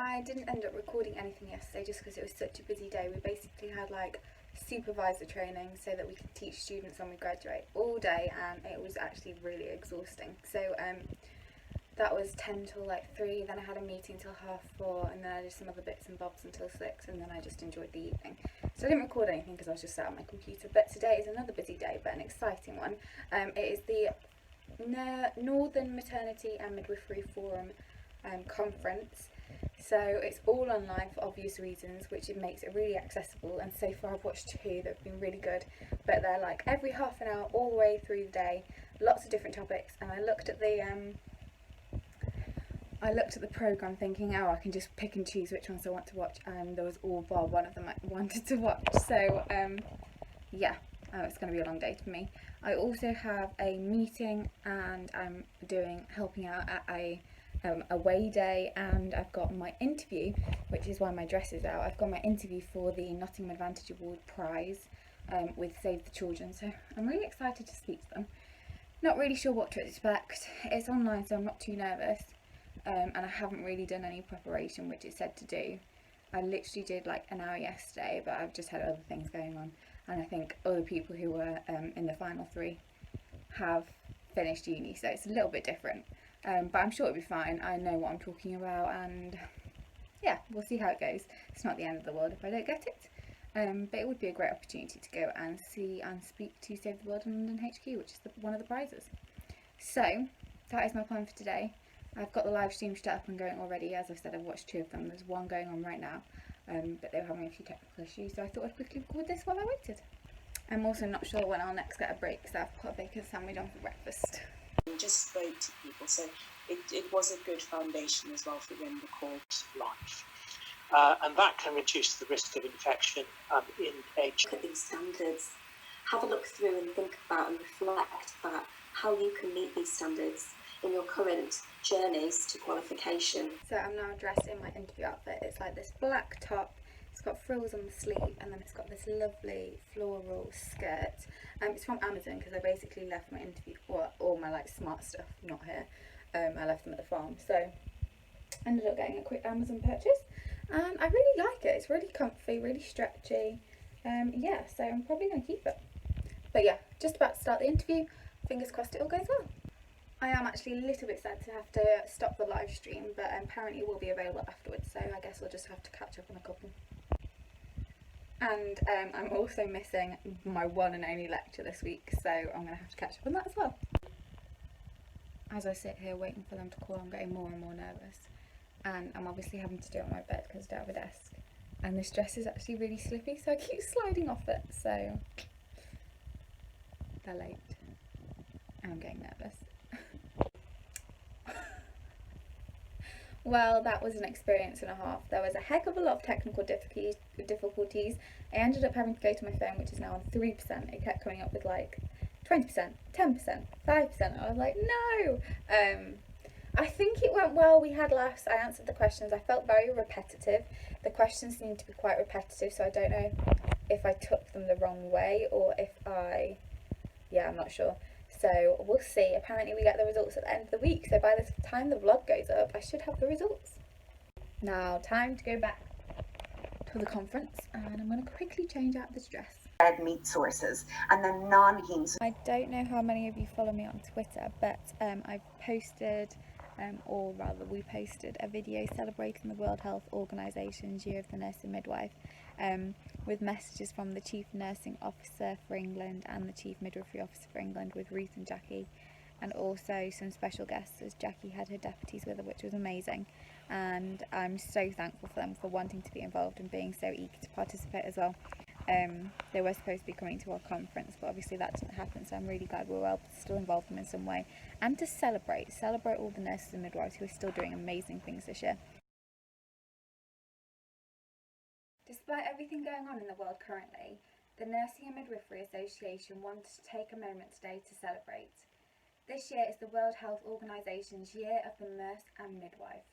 I didn't end up recording anything yesterday just because it was such a busy day. We basically had like supervisor training so that we could teach students when we graduate all day, and it was actually really exhausting. So that was 10 till like 3, then I had a meeting till 4:30, and then I did some other bits and bobs until 6, and then I just enjoyed the evening. So I didn't record anything because I was just sat on my computer. But today is another busy day, but an exciting one. It is the Northern Maternity and Midwifery Forum conference. So it's all online for obvious reasons, which it makes it really accessible, and so far I've watched 2 that have been really good, but they're like every half an hour all the way through the day, lots of different topics. And I looked at the programme thinking, oh, I can just pick and choose which ones I want to watch, and there was all bar one of them I wanted to watch. So yeah, it's going to be a long day for me. I also have a meeting, and I'm helping out at a away day, and I've got my interview, which is why my dress is out. I've got my interview for the Nottingham Advantage Award prize with Save the Children, so I'm really excited to speak to them. Not really sure what to expect. It's online, so I'm not too nervous, and I haven't really done any preparation, which it said to do. I literally did like an hour yesterday, but I've just had other things going on, and I think other people who were in the final 3 have finished uni, so it's a little bit different. But I'm sure it'll be fine. I know what I'm talking about, and yeah, we'll see how it goes. It's not the end of the world if I don't get it, but it would be a great opportunity to go and see and speak to Save the World in London HQ, which is one of the prizes. So that is my plan for today. I've got the live stream set up and going already. As I've said, I've watched 2 of them. There's one going on right now, but they were having a few technical issues, so I thought I'd quickly record this while I waited. I'm also not sure when I'll next get a break, so I've put a bacon sandwich on for breakfast. Just spoke to people, so it was a good foundation as well for when the course life. And that can reduce the risk of infection in age. Look at these standards, have a look through and think about and reflect about how you can meet these standards in your current journeys to qualification. So I'm now dressed in my interview outfit. It's like this black top, it's got frills on the sleeve, and then it's got this lovely floral skirt. It's from Amazon because I basically left my interview, or all my like smart stuff, not here. I left them at the farm, so I ended up getting a quick Amazon purchase, and I really like it. It's really comfy, really stretchy. Yeah, so I'm probably going to keep it. But yeah, just about to start the interview. Fingers crossed it all goes well. I am actually a little bit sad to have to stop the live stream, but apparently it will be available afterwards, so I guess I'll just have to catch up on a couple. And I'm also missing my one and only lecture this week, so I'm going to have to catch up on that as well. As I sit here waiting for them to call, I'm getting more and more nervous, and I'm obviously having to do it on my bed because I don't have a desk, and this dress is actually really slippy, so I keep sliding off it, so they're late and I'm getting nervous. Well, that was an experience and a half. There was a heck of a lot of technical difficulties. I ended up having to go to my phone, which is now on 3%. It kept coming up with like 20%, 10%, 5%. I was like, no! I think it went well. We had laughs. I answered the questions. I felt very repetitive. The questions seemed to be quite repetitive, so I don't know if I took them the wrong way or if I'm not sure. So we'll see. Apparently we get the results at the end of the week, so by the time the vlog goes up, I should have the results. Now, time to go back to the conference, and I'm going to quickly change out this dress. Red meat sources and then non-heme. I don't know how many of you follow me on Twitter, but I've posted, or rather we posted a video celebrating the World Health Organisation's Year of the Nurse and Midwife, with messages from the Chief Nursing Officer for England and the Chief Midwifery Officer for England with Ruth and Jackie, and also some special guests as Jackie had her deputies with her, which was amazing, and I'm so thankful for them for wanting to be involved and being so eager to participate as well. They were supposed to be coming to our conference, but obviously that didn't happen, so I'm really glad we were able to still involve them in some way and to celebrate all the nurses and midwives who are still doing amazing things this year. Despite everything going on in the world currently, the Nursing and Midwifery Association wanted to take a moment today to celebrate. This year is the World Health Organisation's Year of the Nurse and Midwife.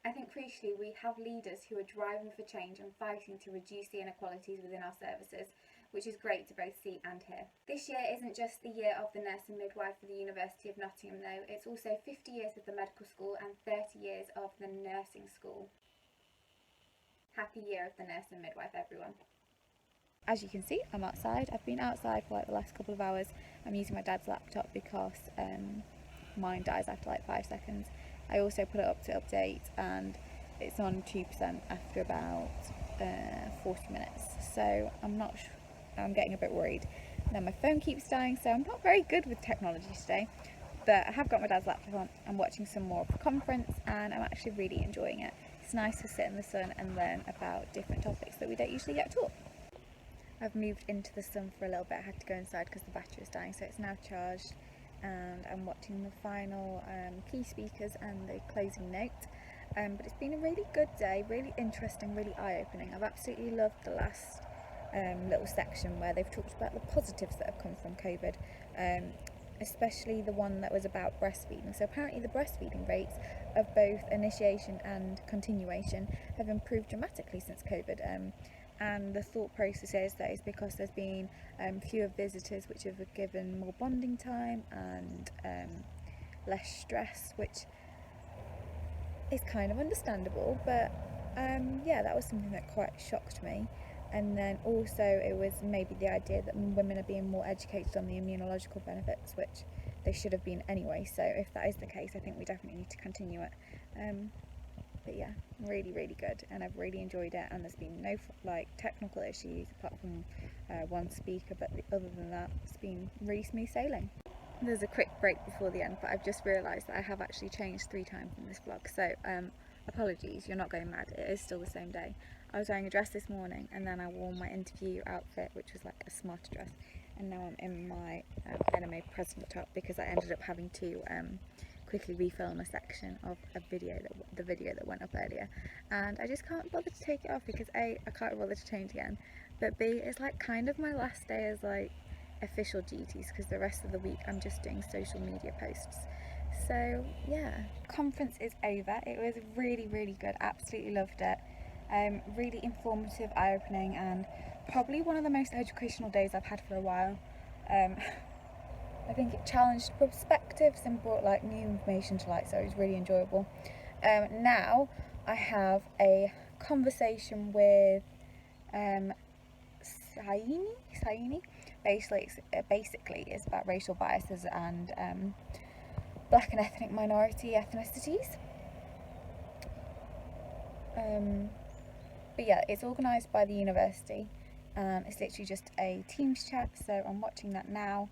I think crucially we have leaders who are driving for change and fighting to reduce the inequalities within our services, which is great to both see and hear. This year isn't just the year of the nurse and midwife for the University of Nottingham though, it's also 50 years of the medical school and 30 years of the nursing school. Happy year of the nurse and midwife, everyone. As you can see, I'm outside. I've been outside for like the last couple of hours. I'm using my dad's laptop because mine dies after like 5 seconds. I also put it up to update and it's on 2% after about 40 minutes. So I'm getting a bit worried. Now my phone keeps dying, so I'm not very good with technology today. But I have got my dad's laptop on. I'm watching some more of the conference and I'm actually really enjoying it. It's nice to sit in the sun and learn about different topics that we don't usually get taught. I've moved into the sun for a little bit. I had to go inside because the battery was dying, so it's now charged. And I'm watching the final key speakers and the closing note. But it's been a really good day, really interesting, really eye-opening. I've absolutely loved the last little section where they've talked about the positives that have come from COVID, especially the one that was about breastfeeding. So apparently the breastfeeding rates of both initiation and continuation have improved dramatically since COVID. And the thought process is that it's because there's been fewer visitors, which have given more bonding time and less stress, which is kind of understandable. But yeah, that was something that quite shocked me. And then also it was maybe the idea that women are being more educated on the immunological benefits, which they should have been anyway. So if that is the case, I think we definitely need to continue it. But yeah, really, really good, and I've really enjoyed it, and there's been no like technical issues apart from one speaker, but other than that, it's been really smooth sailing. There's a quick break before the end, but I've just realised that I have actually changed 3 times in this vlog, so apologies, you're not going mad, it is still the same day. I was wearing a dress this morning, and then I wore my interview outfit, which was like a smarter dress, and now I'm in my NAA president top because I ended up having to quickly refilm a section of the video that went up earlier, and I just can't bother to take it off because A, I can't bother to change again, but B, it's like kind of my last day as like official duties because the rest of the week I'm just doing social media posts. So yeah, conference is over. It was really, really good, absolutely loved it. Really informative, eye-opening, and probably one of the most educational days I've had for a while. I think it challenged perspectives and brought like new information to light, so it was really enjoyable. Now I have a conversation with Saini. Basically it's about racial biases and black and ethnic minority ethnicities. But yeah, it's organised by the university and it's literally just a Teams chat, so I'm watching that now.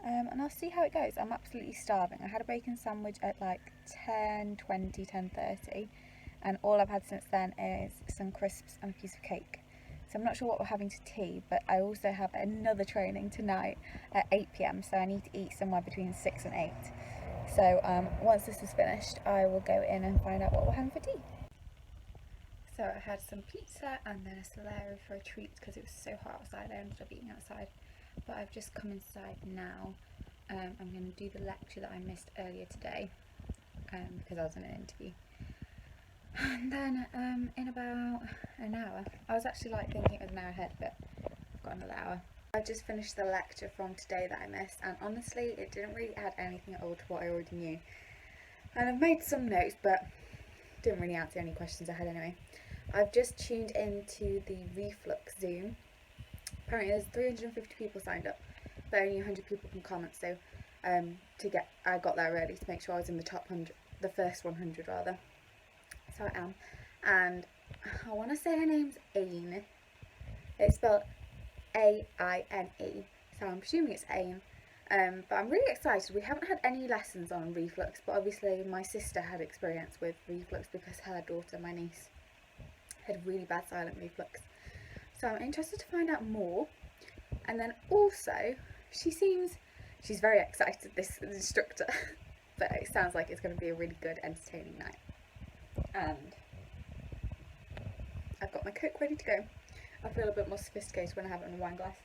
And I'll see how it goes. I'm absolutely starving. I had a bacon sandwich at like 10:30, and all I've had since then is some crisps and a piece of cake. So I'm not sure what we're having to tea, but I also have another training tonight at 8 PM, so I need to eat somewhere between 6 and 8. So once this is finished, I will go in and find out what we're having for tea. So I had some pizza and then a Solero for a treat because it was so hot outside. I ended up eating outside. But I've just come inside now. I'm going to do the lecture that I missed earlier today because I was in an interview. And then in about an hour, I was actually like thinking it was an hour ahead, but I've got another hour. I've just finished the lecture from today that I missed, and honestly it didn't really add anything at all to what I already knew. And I've made some notes, but didn't really answer any questions I had anyway. I've just tuned into the Reflux Zoom. Apparently there's 350 people signed up, but only 100 people can comment, so I got there early to make sure I was in the top 100, the first 100 rather. So I am, and I want to say her name's Aine. It's spelled A-I-N-E, so I'm presuming it's Aine. But I'm really excited. We haven't had any lessons on reflux, but obviously my sister had experience with reflux because her daughter, my niece, had really bad silent reflux. So I'm interested to find out more. And then also, she's very excited, this instructor, but it sounds like it's going to be a really good, entertaining night. And I've got my Coke ready to go. I feel a bit more sophisticated when I have it in a wine glass.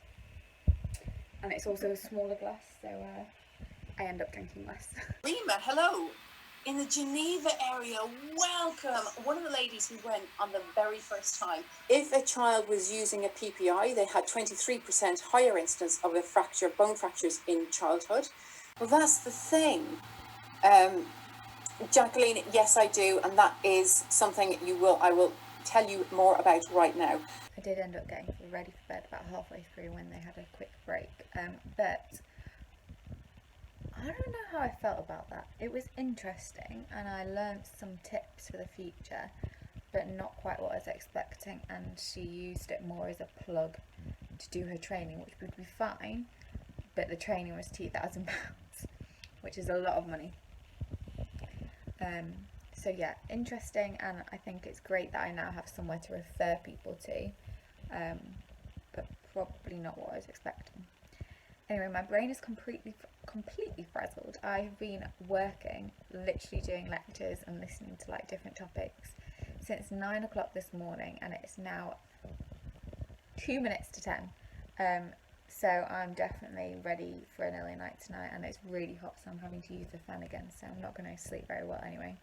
And it's also a smaller glass, so I end up drinking less. Lima, hello. in the Geneva area. Welcome. One of the ladies who went on the very first time. If a child was using a PPI, they had 23% higher incidence of a fracture, bone fractures in childhood. Well, that's the thing. Jacqueline, yes, I do, and that is something I will tell you more about right now. I did end up getting ready for bed about halfway through when they had a quick break, but I don't know how I felt about that. It was interesting, and I learned some tips for the future, but not quite what I was expecting, and she used it more as a plug to do her training, which would be fine, but the training was £2,000, which is a lot of money. So yeah, interesting, and I think it's great that I now have somewhere to refer people to, but probably not what I was expecting. Anyway, my brain is completely frazzled. I've been working, literally doing lectures and listening to like different topics since 9 o'clock this morning, and it's now 2 minutes to 10. So I'm definitely ready for an early night tonight, and it's really hot, so I'm having to use the fan again, so I'm not going to sleep very well anyway.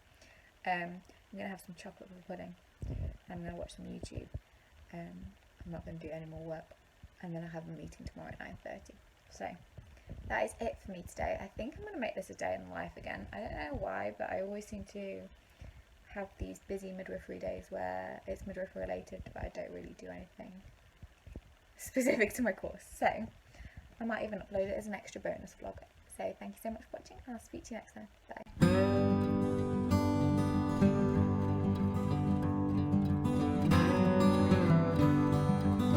I'm going to have some chocolate with pudding, and I'm going to watch some YouTube. I'm not going to do any more work, and then I have a meeting tomorrow at 9:30. So that is it for me today. I think I'm going to make this a day in the life again. I don't know why, but I always seem to have these busy midwifery days where it's midwifery related, but I don't really do anything specific to my course. So I might even upload it as an extra bonus vlog. So thank you so much for watching, and I'll speak to you next time. Bye.